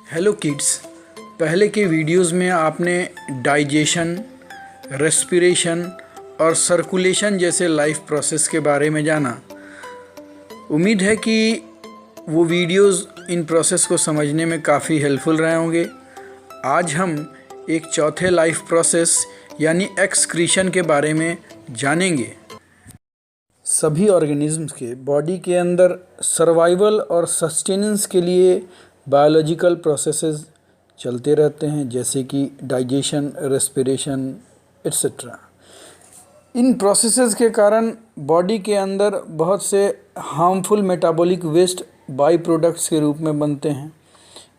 Hello kids. पहले के videos में आपने डाइजेशन, रेस्पिरेशन और सर्कुलेशन जैसे लाइफ प्रोसेस के बारे में जाना। उम्मीद है कि वो वीडियोस इन प्रोसेस को समझने में काफ़ी हेल्पफुल रहे होंगे। आज हम एक चौथे लाइफ प्रोसेस यानी एक्सक्रीशन के बारे में जानेंगे। सभी ऑर्गेनिज्म्स के बॉडी के अंदर सर्वाइवल और सस्टेनेंस के लिए बायोलॉजिकल प्रोसेसेस चलते रहते हैं, जैसे कि डाइजेशन, रेस्पिरेशन एट्सेट्रा। इन प्रोसेसेस के कारण बॉडी के अंदर बहुत से harmful metabolic waste by products के रूप में बनते हैं।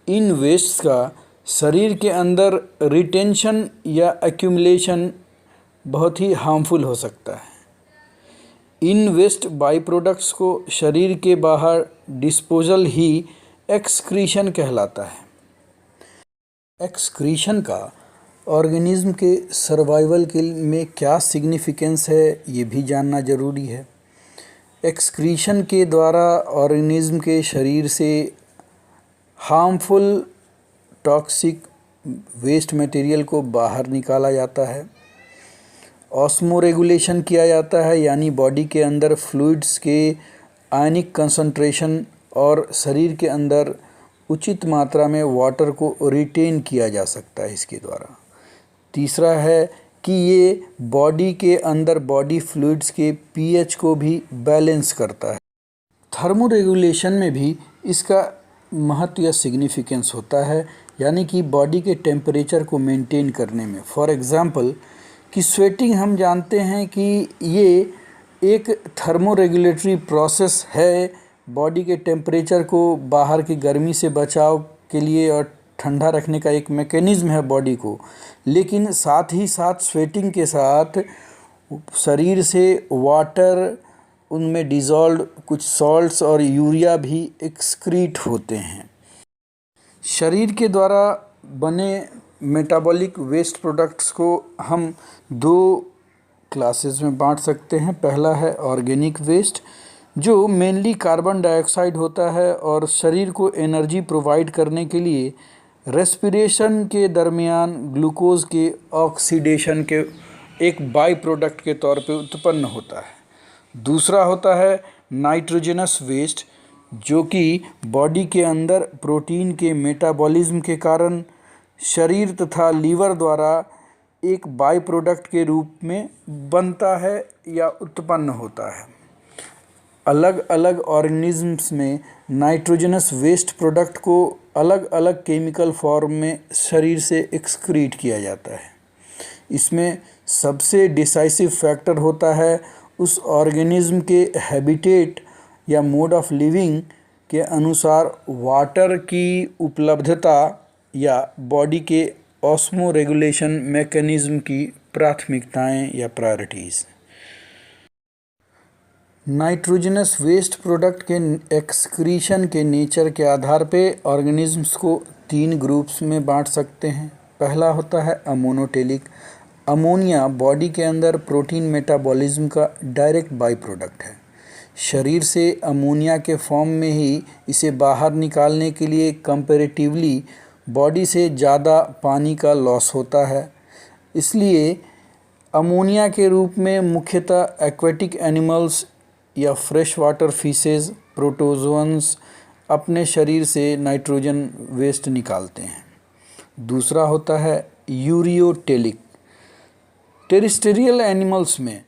इन वेस्ट्स का शरीर के अंदर रिटेंशन या एक्यूमुलेशन बहुत ही हार्मफुल हो सकता है। इन वेस्ट बाई प्रोडक्ट्स को शरीर के बाहर डिस्पोजल ही एक्सक्रीशन कहलाता है। एक्सक्रीशन का ऑर्गेनिज्म के सर्वाइवल के में क्या सिग्निफिकेंस है, ये भी जानना ज़रूरी है। एक्सक्रीशन के द्वारा ऑर्गेनिज्म के शरीर से हार्मफुल टॉक्सिक वेस्ट मटेरियल को बाहर निकाला जाता है। ऑस्मोरेगुलेशन किया जाता है, यानी बॉडी के अंदर फ्लूइड्स के आयनिक कंसंट्रेशन और शरीर के अंदर उचित मात्रा में वाटर को रिटेन किया जा सकता है इसके द्वारा। तीसरा है कि ये बॉडी के अंदर बॉडी फ्लूइड्स के पीएच को भी बैलेंस करता है। थर्मोरेगुलेशन में भी इसका महत्व या सिग्निफिकेंस होता है, यानी कि बॉडी के टेम्परेचर को मेंटेन करने में। फॉर एग्ज़ाम्पल कि स्वेटिंग हम जानते हैं कि ये एक थर्मोरेगुलेटरी प्रोसेस है। बॉडी के टेम्परेचर को बाहर की गर्मी से बचाव के लिए और ठंडा रखने का एक मैकेनिज़्म है बॉडी को। लेकिन साथ ही साथ स्वेटिंग के साथ शरीर से वाटर, उनमें डिज़ोल्व कुछ सॉल्ट्स और यूरिया भी एक्सक्रीट होते हैं। शरीर के द्वारा बने मेटाबॉलिक वेस्ट प्रोडक्ट्स को हम दो क्लासेस में बांट सकते हैं। पहला है ऑर्गेनिक वेस्ट, जो मेनली कार्बन डाइऑक्साइड होता है और शरीर को एनर्जी प्रोवाइड करने के लिए रेस्पिरेशन के दरमियान ग्लूकोज के ऑक्सीडेशन के एक बाई प्रोडक्ट के तौर पे उत्पन्न होता है। दूसरा होता है नाइट्रोजनस वेस्ट, जो कि बॉडी के अंदर प्रोटीन के मेटाबॉलिज्म के कारण शरीर तथा लीवर द्वारा एक बाई प्रोडक्ट के रूप में बनता है या उत्पन्न होता है। अलग अलग ऑर्गेनिज्म्स में नाइट्रोजनस वेस्ट प्रोडक्ट को अलग अलग केमिकल फॉर्म में शरीर से एक्सक्रीट किया जाता है। इसमें सबसे डिसाइसिव फैक्टर होता है उस ऑर्गेनिज्म के हैबिटेट या मोड ऑफ लिविंग के अनुसार वाटर की उपलब्धता या बॉडी के ऑस्मो रेगुलेशन मैकेनिज्म की प्राथमिकताएं या प्रायोरिटीज़। नाइट्रोजनस वेस्ट प्रोडक्ट के एक्सक्रीशन के नेचर के आधार पे ऑर्गेनिज्म्स को तीन ग्रुप्स में बांट सकते हैं। पहला होता है अमोनोटेलिक। अमोनिया बॉडी के अंदर प्रोटीन मेटाबॉलिज्म का डायरेक्ट बाई प्रोडक्ट है। शरीर से अमोनिया के फॉर्म में ही इसे बाहर निकालने के लिए कंपैरेटिवली बॉडी से ज़्यादा पानी का लॉस होता है। इसलिए अमोनिया के रूप में मुख्यतः एक्वेटिक एनिमल्स या फ्रेश वाटर फिशेज, प्रोटोजोअन्स अपने शरीर से नाइट्रोजन वेस्ट निकालते हैं। दूसरा होता है यूरियोटेलिक। टेरेस्ट्रियल एनिमल्स में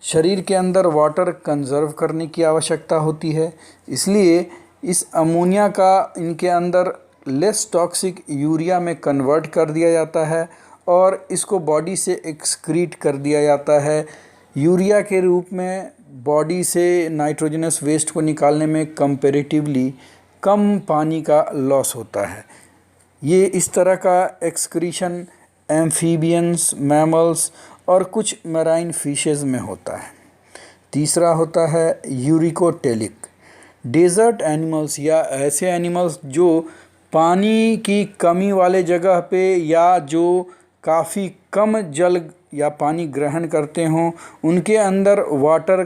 शरीर के अंदर वाटर कंजर्व करने की आवश्यकता होती है, इसलिए इस अमोनिया का इनके अंदर लेस टॉक्सिक यूरिया में कन्वर्ट कर दिया जाता है और इसको बॉडी से एक्सक्रीट कर दिया जाता है। यूरिया के रूप में बॉडी से नाइट्रोजनस वेस्ट को निकालने में कंपैरेटिवली कम पानी का लॉस होता है। ये इस तरह का एक्सक्रीशन एम्फीबियंस, मैमल्स और कुछ मैराइन फिशेज में होता है। तीसरा होता है यूरिकोटेलिक। डेजर्ट एनिमल्स या ऐसे एनिमल्स जो पानी की कमी वाले जगह पे या जो काफ़ी कम जल या पानी ग्रहण करते हों, उनके अंदर वाटर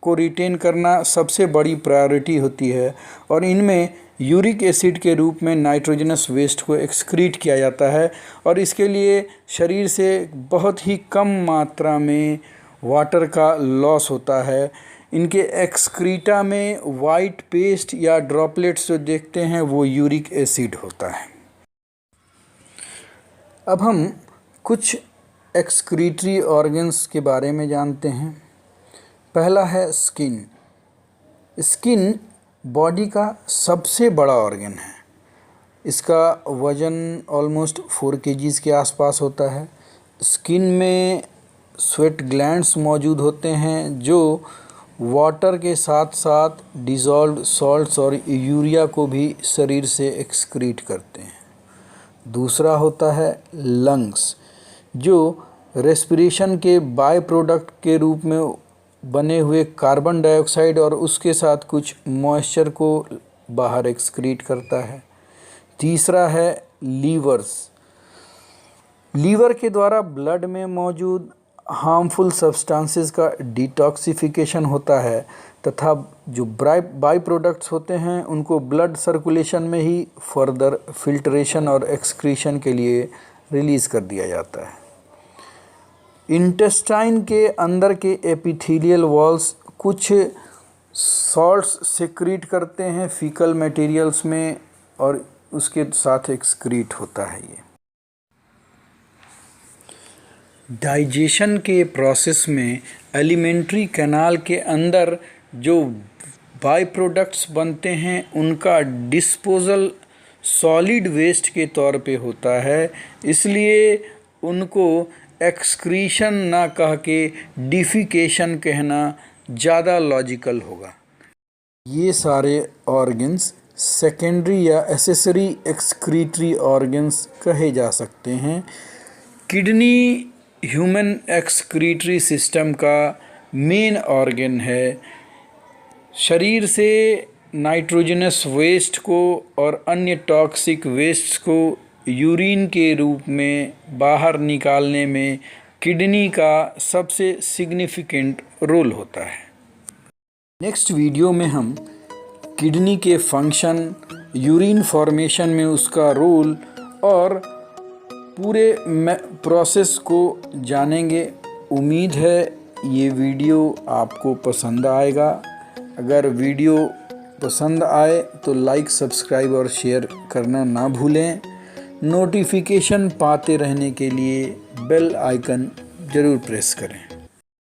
को रिटेन करना सबसे बड़ी प्रायोरिटी होती है और इनमें यूरिक एसिड के रूप में नाइट्रोजनस वेस्ट को एक्सक्रीट किया जाता है और इसके लिए शरीर से बहुत ही कम मात्रा में वाटर का लॉस होता है। इनके एक्सक्रीटा में वाइट पेस्ट या ड्रॉपलेट्स जो देखते हैं वो यूरिक एसिड होता है। अब हम कुछ एक्सक्रीटरी ऑर्गन्स के बारे में जानते हैं। पहला है स्किन। स्किन बॉडी का सबसे बड़ा ऑर्गन है। इसका वज़न ऑलमोस्ट 4 kg के आसपास होता है। स्किन में स्वेट ग्लैंड्स मौजूद होते हैं जो वाटर के साथ साथ डिज़ोल्व्ड सॉल्ट्स और यूरिया को भी शरीर से एक्सक्रीट करते हैं। दूसरा होता है लंग्स, जो रेस्पिरेशन के बाय प्रोडक्ट के रूप में बने हुए कार्बन डाइऑक्साइड और उसके साथ कुछ मॉइस्चर को बाहर एक्सक्रीट करता है। तीसरा है लीवर्स। लीवर के द्वारा ब्लड में मौजूद हार्मफुल सब्सटेंसेस का डिटॉक्सिफिकेशन होता है तथा जो बाई प्रोडक्ट्स होते हैं उनको ब्लड सर्कुलेशन में ही फर्दर फिल्ट्रेशन और एक्सक्रीशन के लिए रिलीज़ कर दिया जाता है। इंटेस्टाइन के अंदर के एपिथेलियल वॉल्स कुछ सॉल्ट्स सेक्रीट करते हैं फीकल मटेरियल्स में और उसके साथ एक्सक्रीट होता है। ये डाइजेशन के प्रोसेस में एलिमेंट्री कैनाल के अंदर जो बाई प्रोडक्ट्स बनते हैं उनका डिस्पोजल सॉलिड वेस्ट के तौर पे होता है, इसलिए उनको एक्सक्रीशन ना कह के डिफिकेशन कहना ज़्यादा लॉजिकल होगा। ये सारे ऑर्गन्स सेकेंडरी या एसेसरी एक्सक्रीटरी ऑर्गन्स कहे जा सकते हैं। किडनी ह्यूमन एक्सक्रीटरी सिस्टम का मेन ऑर्गन है। शरीर से नाइट्रोजनस वेस्ट को और अन्य टॉक्सिक वेस्ट्स को यूरिन के रूप में बाहर निकालने में किडनी का सबसे सिग्निफिकेंट रोल होता है। नेक्स्ट वीडियो में हम किडनी के फंक्शन, यूरिन फॉर्मेशन में उसका रोल और पूरे प्रोसेस को जानेंगे। उम्मीद है ये वीडियो आपको पसंद आएगा। अगर वीडियो पसंद आए तो लाइक, सब्सक्राइब और शेयर करना ना भूलें। नोटिफिकेशन पाते रहने के लिए बेल आइकन ज़रूर प्रेस करें।